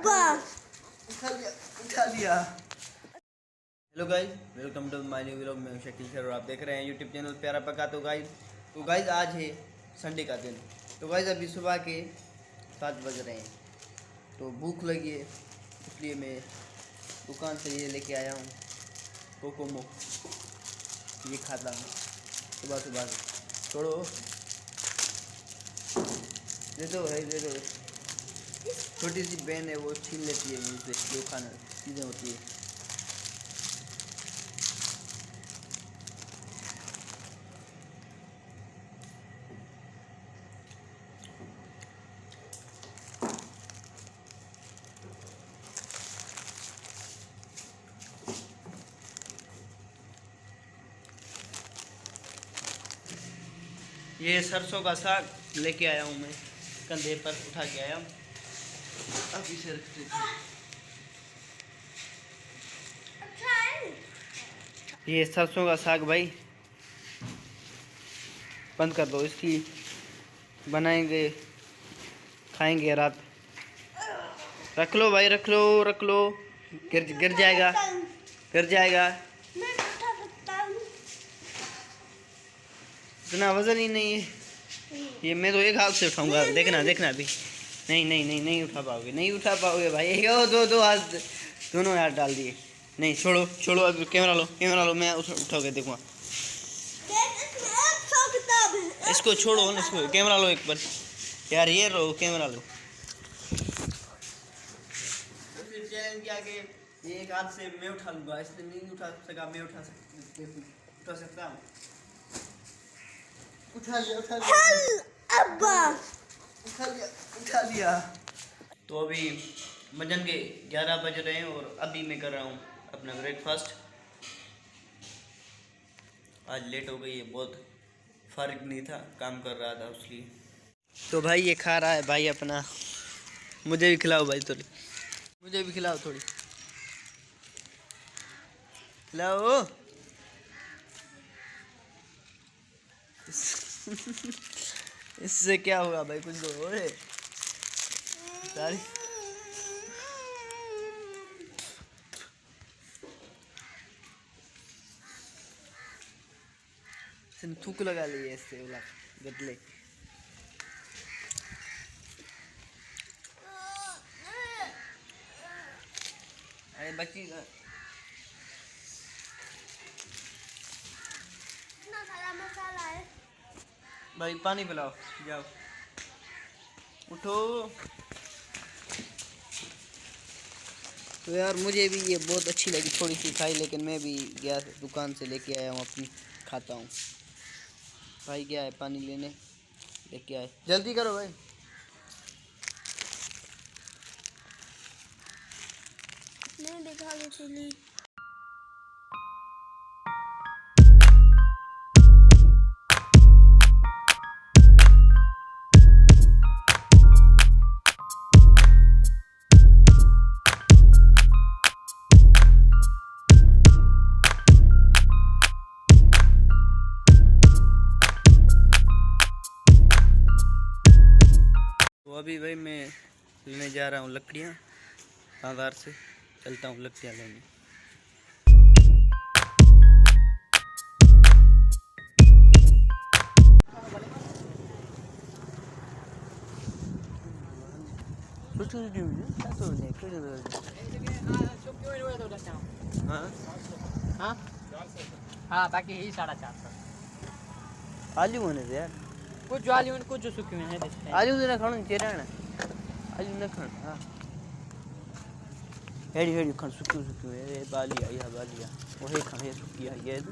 उठा लिया। Hello guys, welcome to my new vlog में शकील सर और आप देख रहे हैं यूट्यूब चैनल प्यारा पका। तो गाइस आज है संडे का दिन। तो गाइस अभी सुबह के 7 बज रहे हैं, तो भूख लगी है इसलिए मैं दुकान से ये लेके आया हूँ कोकोमो। ये खाता हूँ सुबह सुबह से। छोड़ो, दे दो भाई, दे दो। छोटी सी बहन है, वो छीन लेती है मुझसे जो खाना चीज़ें होती है। ये सरसों का साग लेके आया हूँ मैं, कंधे पर उठा के आया हूँ। अब इसे रख देते हैं। ये सरसों का साग भाई बंद कर दो, इसकी बनाएंगे खाएंगे रात। रख लो भाई, रख लो रख लो, गिर जाएगा, गिर जाएगा। इतना वजन ही नहीं है ये, मैं तो एक हाथ से उठाऊंगा। देखना देखना अभी। नहीं नहीं नहीं नहीं उठा पाओगे, नहीं उठा पाओगे भाई। ओ दो हाथ, दोनों हाथ डाल दिए। नहीं छोड़ो छोड़ो, अभी कैमरा लो, कैमरा लो, मैं उठा के देखूँगा। इसको छोड़ो ना, इसको कैमरा लो एक बार यार, ये लो कैमरा लो। चैलेंज के आगे ये एक हाथ से मैं उठा लूँगा, इसलिए नहीं उठा सका, मैं उठा सकता हूँ। उठा लिया उठा लिया उठा लिया। तो अभी मजन के 11 बज रहे हैं और अभी मैं कर रहा हूँ अपना ब्रेकफास्ट। आज लेट हो गई है बहुत, फारिग नहीं था, काम कर रहा था इसलिए। तो भाई ये खा रहा है भाई अपना। मुझे भी खिलाओ भाई थोड़ी, मुझे भी खिलाओ थोड़ी, खिलाओ। इससे क्या होगा भाई, कुछ दो रे सारी। थूक लगा लिए इससे गदले। अरे बच्ची मसाला है भाई, पानी पिलाओ, जाओ उठो। तो यार मुझे भी ये बहुत अच्छी लगी, थोड़ी सी खाई, लेकिन मैं भी गया दुकान से लेके आया हूँ अपनी, खाता हूँ। भाई क्या है, पानी लेने लेके आए, जल्दी करो भाई। मैं दिखा लो चली। तो अभी भाई मैं लेने जा रहा हूँ लकड़ियाँ, बाजार से चलता हूँ लकड़ियाँ लेने। हाँ बाकी यही 450। आलू होने से यार, कुछ जो आलू कुछ जो सूखे हुए हैं। आलू तो ना खाना चेहरा ना, आलू ना खाना। हाँ हेड़ी हेड़ी खान सुखी सुखी है, बालिया या बालिया वही खाने सुखी है ये।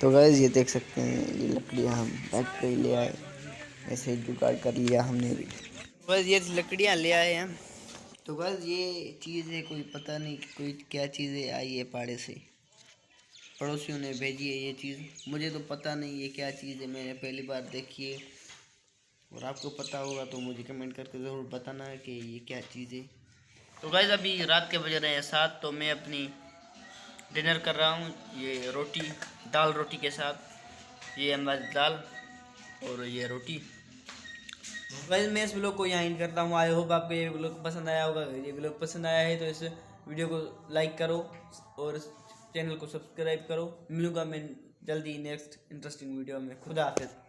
तो गाइस ये देख सकते हैं, ये लकड़ियाँ हम बैठ कर ले आए, ऐसे जुगाड़ कर लिया हमने भी। बस ये लकड़ियाँ ले आए हम। तो बस ये चीज़ है, कोई पता नहीं कोई क्या चीज़ें आई है पहाड़े से, पड़ोसियों ने भेजी है ये चीज़। मुझे तो पता नहीं ये क्या चीज़ है, मैंने पहली बार देखी है। और आपको पता होगा तो मुझे कमेंट करके ज़रूर बताना कि ये क्या चीज़ है। तो गाइस अभी रात के बज रहे हैं 7, तो मैं अपनी डिनर कर रहा हूँ। ये रोटी, दाल रोटी के साथ, ये हमारी दाल और ये रोटी। गाइस मैं इस व्लॉग को यहाँ एंड करता हूँ। आई होप आपको ये व्लॉग पसंद आया होगा। ये व्लॉग पसंद आया है तो इस वीडियो को लाइक करो और चैनल को सब्सक्राइब करो। मिलूंगा मैं जल्दी नेक्स्ट इंटरेस्टिंग वीडियो में। खुदा हाफिज़।